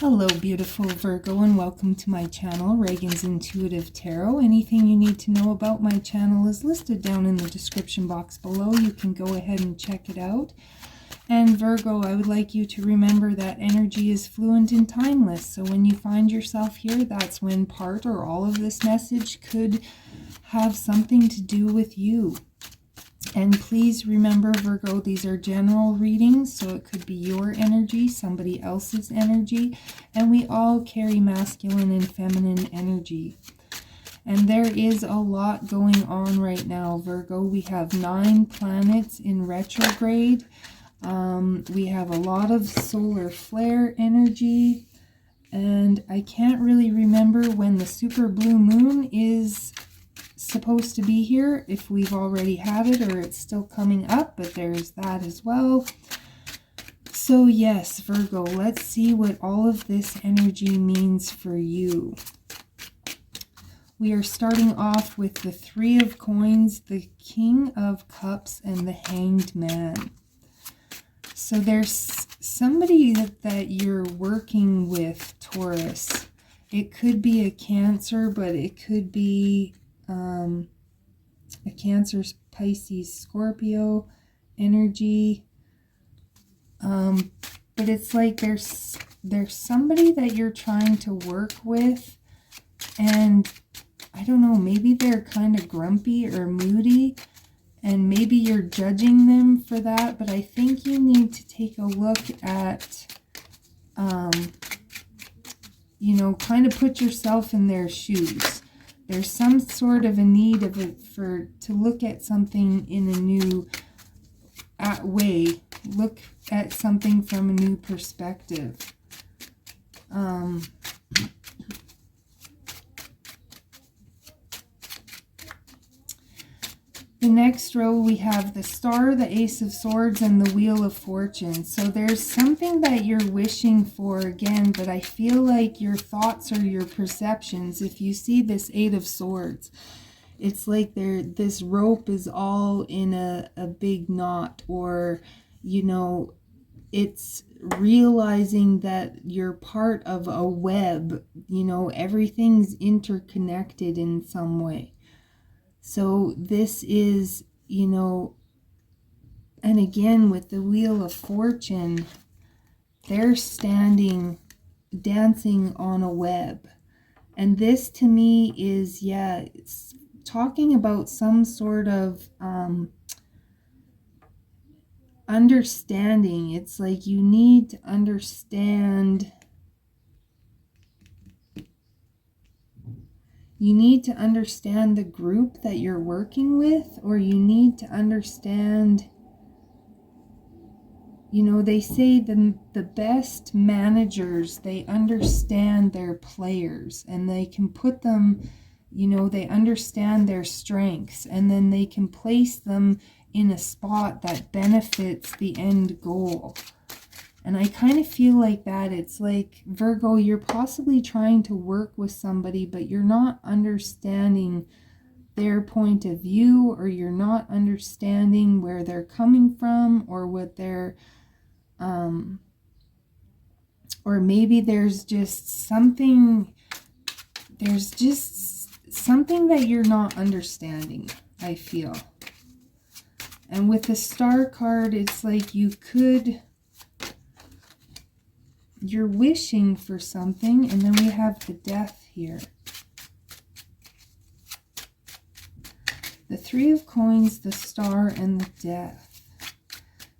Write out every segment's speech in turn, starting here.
Hello, beautiful Virgo, and welcome to my channel, Ragean's Intuitive Tarot. Anything you need to know about my channel is listed down in the description box below. You can go ahead and check it out. And Virgo, I would like you to remember that energy is fluent and timeless. So when you find yourself here, that's when part or all of this message could have something to do with you. And please remember, Virgo, these are general readings, so it could be your energy, somebody else's energy, and we all carry masculine and feminine energy. And there is a lot going on right now, Virgo. We have 9 planets in retrograde. We have a lot of solar flare energy, and I can't really remember when the super blue moon is supposed to be here, if we've already had it or it's still coming up, but there's that as well. So yes, Virgo, let's see what all of this energy means for you. We are starting off with the 3 of Coins, the King of Cups, and the Hanged Man. So there's somebody that you're working with, Taurus. It could be a Cancer, but it could be a Cancer, Pisces, Scorpio energy. But it's like there's somebody that you're trying to work with, and I don't know, maybe they're kind of grumpy or moody, and maybe you're judging them for that, but I think you need to take a look at, you know, kind of put yourself in their shoes. There's some sort of a need of it to look at something in a new way. Look at something from a new perspective. The next row we have the Star, the Ace of Swords, and the Wheel of Fortune. So there's something that you're wishing for again, but I feel like your thoughts or your perceptions, if you see this 8 of Swords, it's like this rope is all in a big knot, or, you know, it's realizing that you're part of a web, you know, everything's interconnected in some way. So this is, you know, and again with the Wheel of Fortune, they're dancing on a web. And this to me is, yeah, it's talking about some sort of understanding. It's like you need to understand. You need to understand the group that you're working with, or you need to understand, you know, they say the best managers, they understand their players, and they can put them, you know, they understand their strengths, and then they can place them in a spot that benefits the end goal. And I kind of feel like that. It's like, Virgo, you're possibly trying to work with somebody, but you're not understanding their point of view, or you're not understanding where they're coming from, or what they're, or maybe there's just something that you're not understanding, I feel. And with the Star card, it's like you're wishing for something, and then we have the Death here. The 3 of Coins, the Star, and the Death.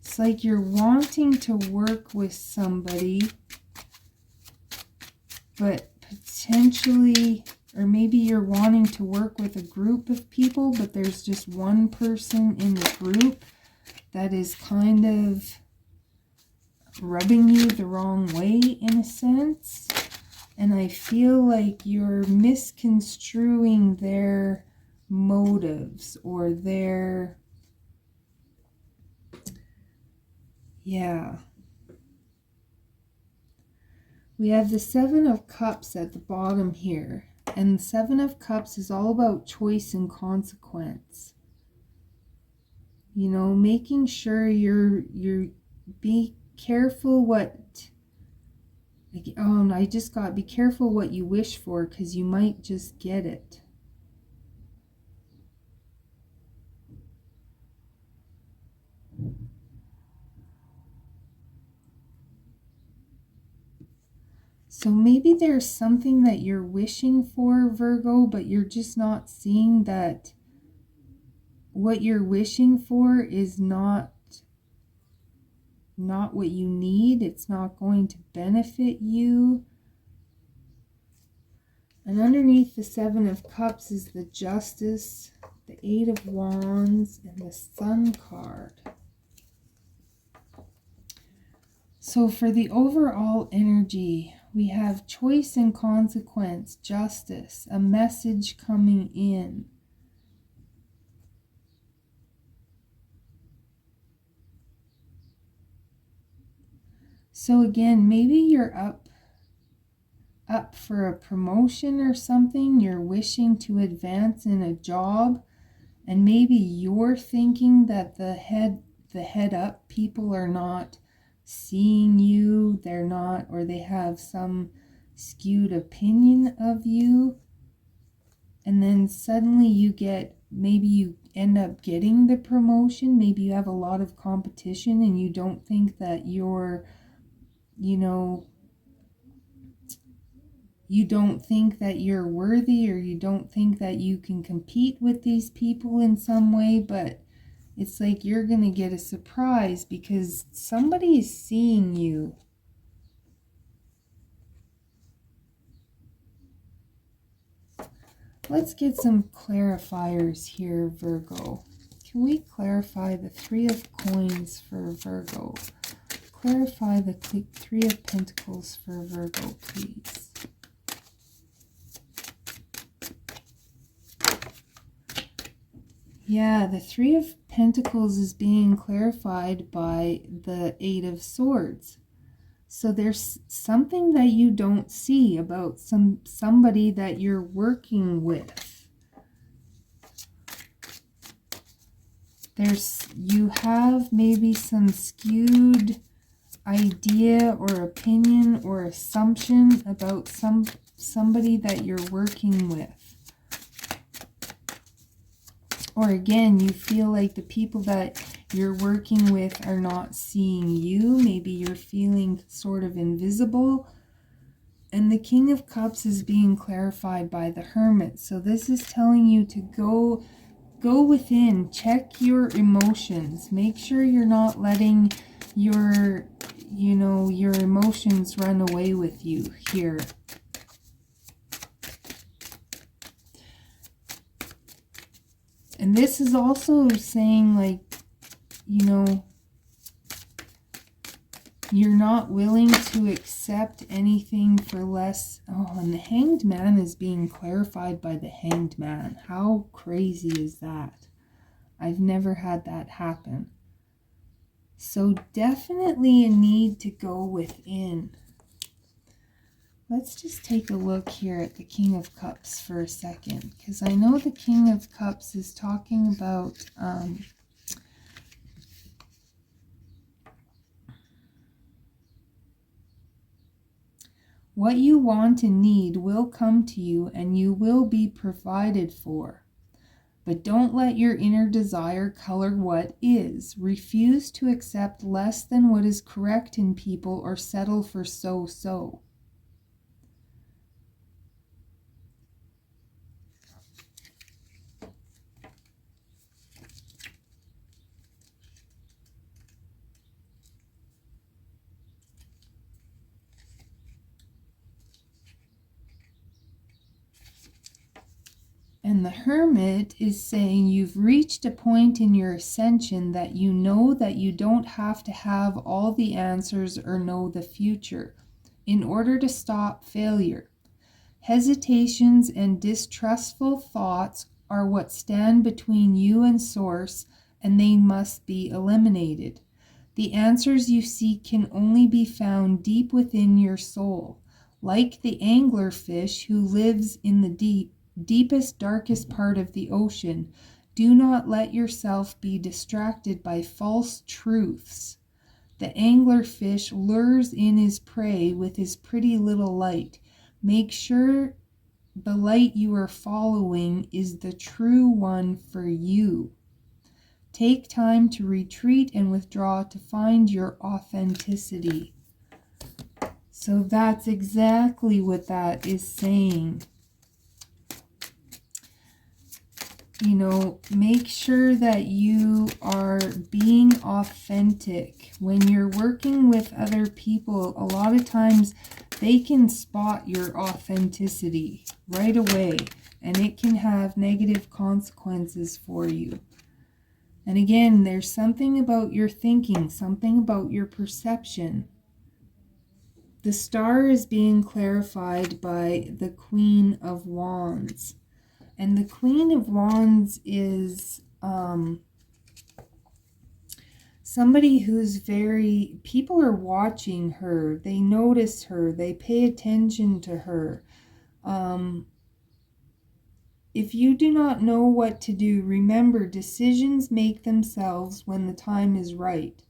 It's like you're wanting to work with somebody, but potentially, or maybe you're wanting to work with a group of people, but there's just one person in the group that is kind of rubbing you the wrong way in a sense. And I feel like you're misconstruing their motives, or their, yeah. We have the 7 of Cups at the bottom here. And the 7 of Cups is all about choice and consequence. You know, making sure you're be careful what Oh, I just got, be careful what you wish for, because you might just get it. So maybe there's something that you're wishing for, Virgo, but you're just not seeing that what you're wishing for is not what you need. It's not going to benefit you. And underneath the Seven of Cups is the Justice, the Eight of Wands, and the Sun card. So for the overall energy, we have choice and consequence, justice, a message coming in. So again, maybe you're up for a promotion or something. You're wishing to advance in a job, and maybe you're thinking that the head up people are not seeing you. They're not, or they have some skewed opinion of you. And then suddenly maybe you end up getting the promotion. Maybe you have a lot of competition and you don't think that you're, you don't think that you're worthy, or you don't think that you can compete with these people in some way, but it's like you're going to get a surprise because somebody is seeing you. Let's get some clarifiers here, Virgo. Can we clarify the Three of Coins for Virgo? Clarify the Three of Pentacles for Virgo, please. Yeah, the Three of Pentacles is being clarified by the Eight of Swords. So there's something that you don't see about somebody that you're working with. You have maybe some skewed idea or opinion or assumption about somebody that you're working with. Or again, you feel like the people that you're working with are not seeing you. Maybe you're feeling sort of invisible. And the King of Cups is being clarified by the Hermit. So this is telling you to go within, check your emotions. Make sure you're not letting your emotions run away with you here. And this is also saying, like, you're not willing to accept anything for less. Oh, and the Hanged Man is being clarified by the Hanged Man. How crazy is that? I've never had that happen. So definitely a need to go within. Let's just take a look here at the King of Cups for a second, because I know the King of Cups is talking about what you want and need will come to you and you will be provided for. But don't let your inner desire color what is. Refuse to accept less than what is correct in people or settle for so-so. And the Hermit is saying you've reached a point in your ascension that you know that you don't have to have all the answers or know the future in order to stop failure. Hesitations and distrustful thoughts are what stand between you and Source, and they must be eliminated. The answers you seek can only be found deep within your soul. Like the anglerfish who lives in the deepest, darkest part of the ocean, do not let yourself be distracted by false truths. The anglerfish lures in his prey with his pretty little light. Make sure the light you are following is the true one for you. Take time to retreat and withdraw to find your authenticity. So that's exactly what that is saying. You know, make sure that you are being authentic. When you're working with other people, a lot of times they can spot your authenticity right away, and it can have negative consequences for you. And again, there's something about your thinking, something about your perception. The star is being clarified by the Queen of Wands. And the Queen of Wands is somebody who's very, people are watching her. They notice her. They pay attention to her. If you do not know what to do, remember, decisions make themselves when the time is right.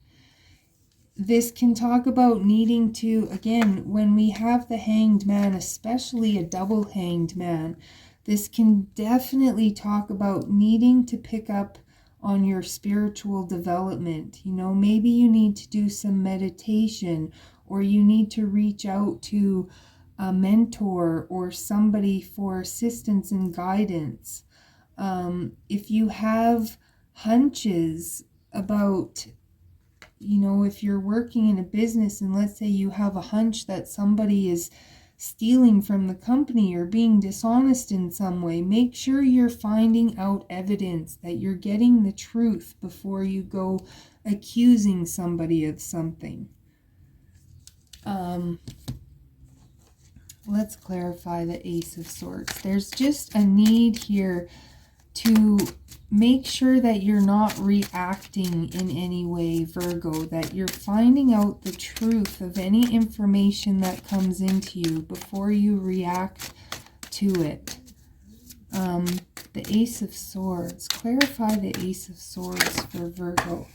This can talk about needing to, again, when we have the Hanged Man, especially a double Hanged Man, this can definitely talk about needing to pick up on your spiritual development. You know, maybe you need to do some meditation, or you need to reach out to a mentor or somebody for assistance and guidance. If you have hunches about, you know, if you're working in a business and let's say you have a hunch that somebody is stealing from the company or being dishonest in some way, make sure you're finding out evidence, that you're getting the truth before you go accusing somebody of something. Let's clarify the Ace of Swords. There's just a need here to make sure that you're not reacting in any way, Virgo, that you're finding out the truth of any information that comes into you before you react to it. The Ace of Swords. Clarify the Ace of Swords for Virgo.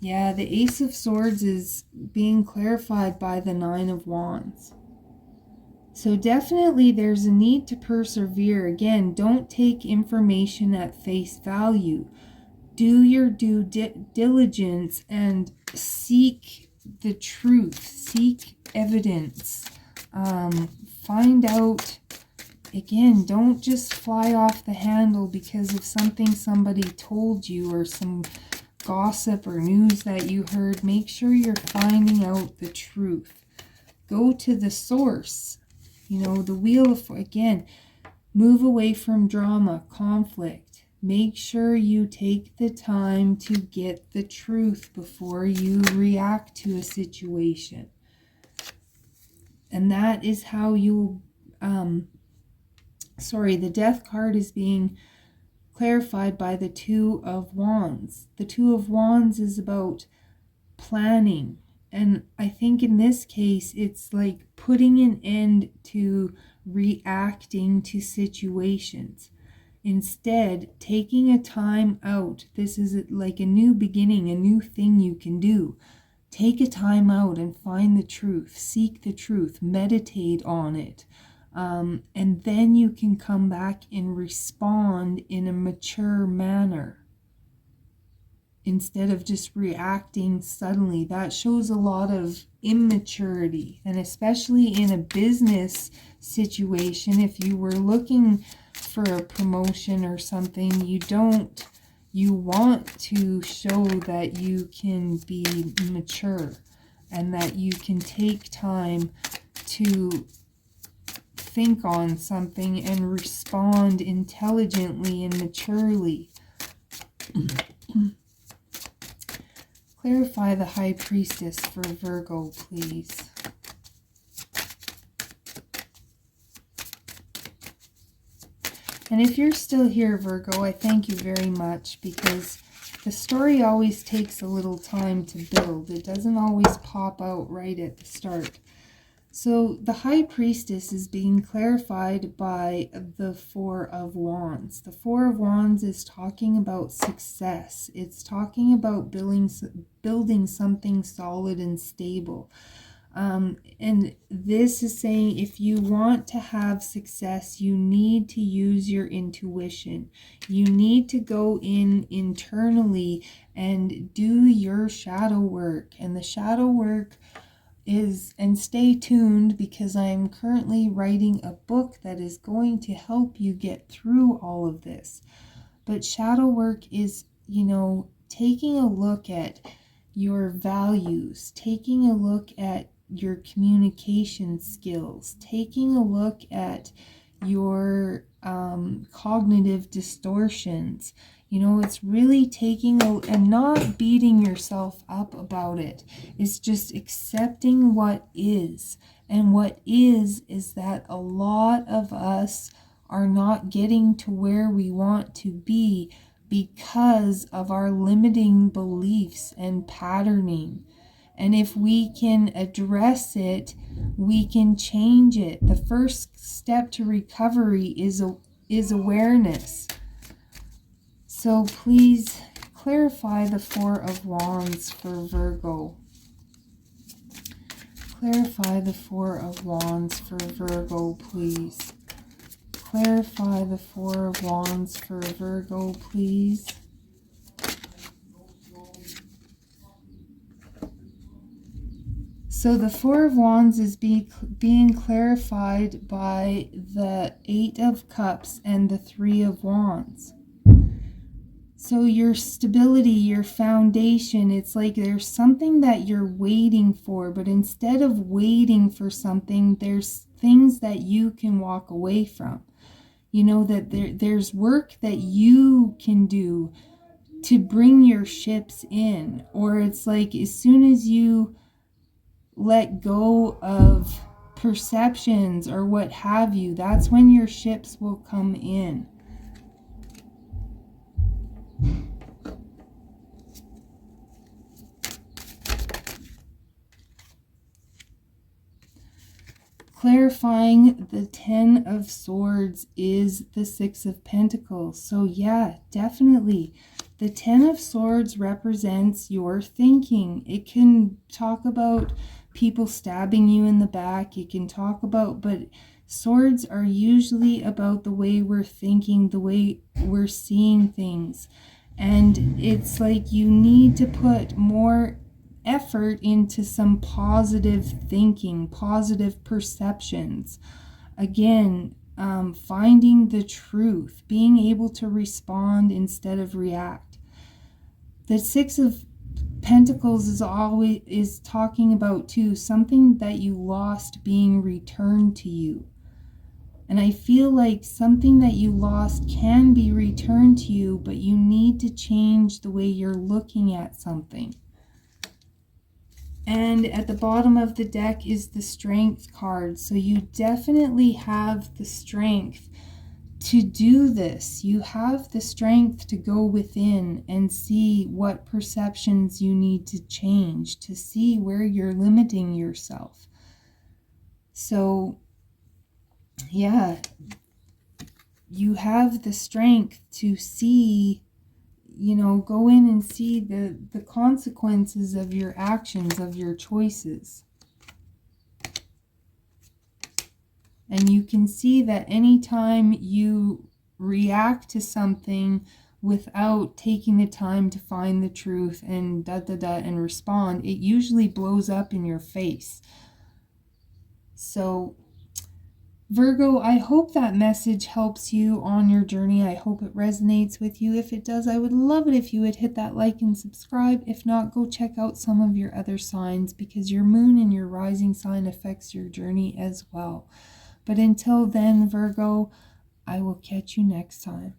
Yeah, the Ace of Swords is being clarified by the Nine of Wands. So definitely there's a need to persevere. Again, don't take information at face value. Do your due diligence and seek the truth. Seek evidence. Find out. Again, don't just fly off the handle because of something somebody told you or some gossip or news that you heard. Make sure you're finding out the truth. Go to the source. You know, the Wheel of, again, move away from drama, conflict. Make sure you take the time to get the truth before you react to a situation. And that is how you, the Death card is being clarified by the Two of Wands. The Two of Wands is about planning. And I think in this case, it's like putting an end to reacting to situations. Instead, taking a time out. This is like a new beginning, a new thing you can do. Take a time out and find the truth. Seek the truth. Meditate on it. And then you can come back and respond in a mature manner, instead of just reacting suddenly. That shows a lot of immaturity, and especially in a business situation, if you were looking for a promotion or something, you want to show that you can be mature and that you can take time to think on something and respond intelligently and maturely. Clarify the High Priestess for Virgo, please. And if you're still here, Virgo, I thank you very much, because the story always takes a little time to build. It doesn't always pop out right at the start. So the High Priestess is being clarified by the Four of Wands. The Four of Wands is talking about success. It's talking about building something solid and stable. And this is saying if you want to have success, you need to use your intuition. You need to go in internally and do your shadow work. And the shadow work is, and stay tuned because I am currently writing a book that is going to help you get through all of this. But shadow work is, taking a look at your values, taking a look at your communication skills, taking a look at your cognitive distortions. It's really taking and not beating yourself up about it. It's just accepting what is. And what is that a lot of us are not getting to where we want to be because of our limiting beliefs and patterning. And if we can address it, we can change it. The first step to recovery is awareness. So please clarify the Four of Wands for Virgo. Clarify the Four of Wands for Virgo, please. Clarify the Four of Wands for Virgo, please. So the Four of Wands is being clarified by the Eight of Cups and the Three of Wands. So your stability, your foundation, it's like there's something that you're waiting for, but instead of waiting for something, there's things that you can walk away from. That there's work that you can do to bring your ships in. Or it's like as soon as you let go of perceptions or what have you, that's when your ships will come in. Clarifying the Ten of Swords is the Six of Pentacles. So yeah, definitely. The Ten of Swords represents your thinking. It can talk about people stabbing you in the back. It can talk about, but swords are usually about the way we're thinking, the way we're seeing things. And it's like you need to put more effort into some positive thinking, positive perceptions. Again, finding the truth, being able to respond instead of react. The Six of Pentacles is talking about too something that you lost being returned to you. And I feel like something that you lost can be returned to you, but you need to change the way you're looking at something. And at the bottom of the deck is the Strength card. So you definitely have the strength to do this. You have the strength to go within and see what perceptions you need to change, to see where you're limiting yourself. So, yeah, you have the strength to see, go in and see the consequences of your actions, of your choices. And you can see that anytime you react to something without taking the time to find the truth and and respond, it usually blows up in your face. So Virgo, I hope that message helps you on your journey. I hope it resonates with you. If it does, I would love it if you would hit that like and subscribe. If not, go check out some of your other signs because your moon and your rising sign affects your journey as well. But until then, Virgo, I will catch you next time.